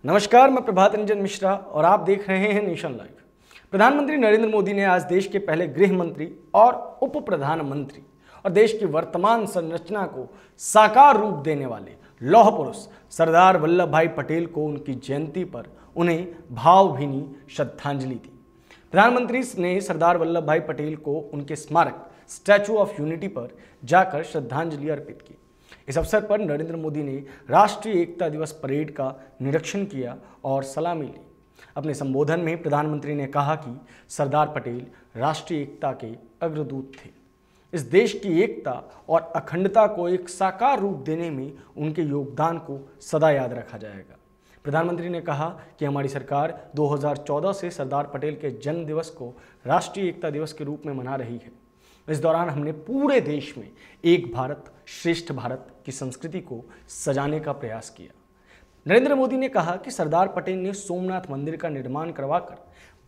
नमस्कार, मैं प्रभात रंजन मिश्रा और आप देख रहे हैं नेशन लाइव। प्रधानमंत्री नरेंद्र मोदी ने आज देश के पहले गृह मंत्री और उप प्रधानमंत्री और देश की वर्तमान संरचना को साकार रूप देने वाले लौह पुरुष सरदार वल्लभ भाई पटेल को उनकी जयंती पर उन्हें भावभीनी श्रद्धांजलि दी। प्रधानमंत्री ने सरदार वल्लभ भाई पटेल को उनके स्मारक स्टैचू ऑफ यूनिटी पर जाकर श्रद्धांजलि अर्पित की। इस अवसर पर नरेंद्र मोदी ने राष्ट्रीय एकता दिवस परेड का निरीक्षण किया और सलामी ली। अपने संबोधन में प्रधानमंत्री ने कहा कि सरदार पटेल राष्ट्रीय एकता के अग्रदूत थे। इस देश की एकता और अखंडता को एक साकार रूप देने में उनके योगदान को सदा याद रखा जाएगा। प्रधानमंत्री ने कहा कि हमारी सरकार 2014 से सरदार पटेल के जन्म दिवस को राष्ट्रीय एकता दिवस के रूप में मना रही है। इस दौरान हमने पूरे देश में एक भारत श्रेष्ठ भारत की संस्कृति को सजाने का प्रयास किया। नरेंद्र मोदी ने कहा कि सरदार पटेल ने सोमनाथ मंदिर का निर्माण करवाकर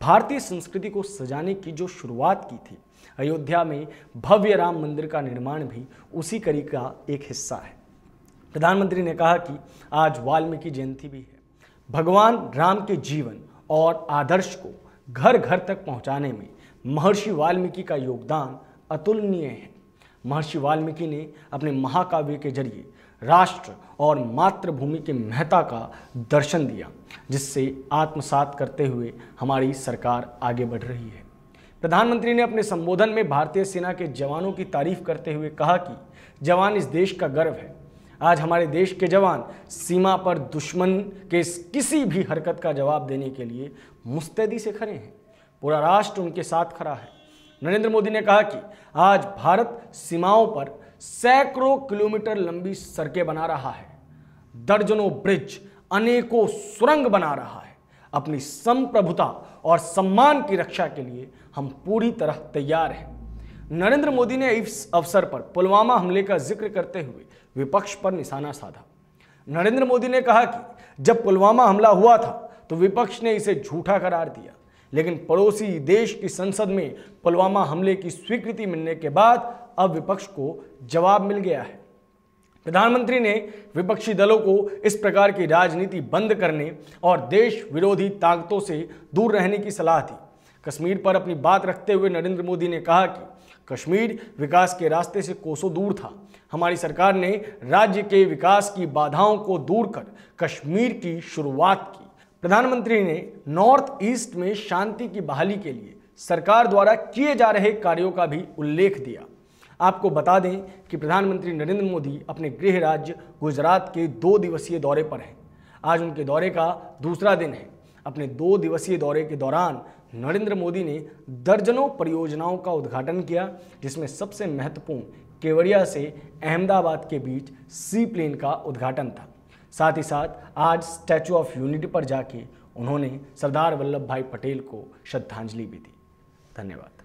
भारतीय संस्कृति को सजाने की जो शुरुआत की थी, अयोध्या में भव्य राम मंदिर का निर्माण भी उसी कड़ी का एक हिस्सा है। प्रधानमंत्री ने कहा कि आज वाल्मीकि जयंती भी है। भगवान राम के जीवन और आदर्श को घर घर तक पहुंचाने में महर्षि वाल्मीकि का योगदान अतुलनीय है। महर्षि वाल्मीकि ने अपने महाकाव्य के जरिए राष्ट्र और मातृभूमि के महत्ता का दर्शन दिया, जिससे आत्मसात करते हुए हमारी सरकार आगे बढ़ रही है। प्रधानमंत्री ने अपने संबोधन में भारतीय सेना के जवानों की तारीफ करते हुए कहा कि जवान इस देश का गर्व है। आज हमारे देश के जवान सीमा पर दुश्मन के किसी भी हरकत का जवाब देने के लिए मुस्तैदी से खड़े हैं। पूरा राष्ट्र उनके साथ खड़ा है। नरेंद्र मोदी ने कहा कि आज भारत सीमाओं पर सैकड़ों किलोमीटर लंबी सड़कें बना रहा है, दर्जनों ब्रिज, अनेकों सुरंग बना रहा है। अपनी संप्रभुता और सम्मान की रक्षा के लिए हम पूरी तरह तैयार हैं। नरेंद्र मोदी ने इस अवसर पर पुलवामा हमले का जिक्र करते हुए विपक्ष पर निशाना साधा। नरेंद्र मोदी ने कहा कि जब पुलवामा हमला हुआ था तो विपक्ष ने इसे झूठा करार दिया, लेकिन पड़ोसी देश की संसद में पुलवामा हमले की स्वीकृति मिलने के बाद अब विपक्ष को जवाब मिल गया है। प्रधानमंत्री ने विपक्षी दलों को इस प्रकार की राजनीति बंद करने और देश विरोधी ताकतों से दूर रहने की सलाह दी। कश्मीर पर अपनी बात रखते हुए नरेंद्र मोदी ने कहा कि कश्मीर विकास के रास्ते से कोसों दूर था। हमारी सरकार ने राज्य के विकास की बाधाओं को दूर कर कश्मीर की शुरुआत की। प्रधानमंत्री ने नॉर्थ ईस्ट में शांति की बहाली के लिए सरकार द्वारा किए जा रहे कार्यों का भी उल्लेख दिया। आपको बता दें कि प्रधानमंत्री नरेंद्र मोदी अपने गृह राज्य गुजरात के 2 दिवसीय दौरे पर हैं। आज उनके दौरे का दूसरा दिन है। अपने 2 दिवसीय दौरे के दौरान नरेंद्र मोदी ने दर्जनों परियोजनाओं का उद्घाटन किया, जिसमें सबसे महत्वपूर्ण केवड़िया से अहमदाबाद के बीच सी प्लेन का उद्घाटन था। साथ ही साथ आज स्टैचू ऑफ यूनिटी पर जाके उन्होंने सरदार वल्लभ भाई पटेल को श्रद्धांजलि भी दी। धन्यवाद।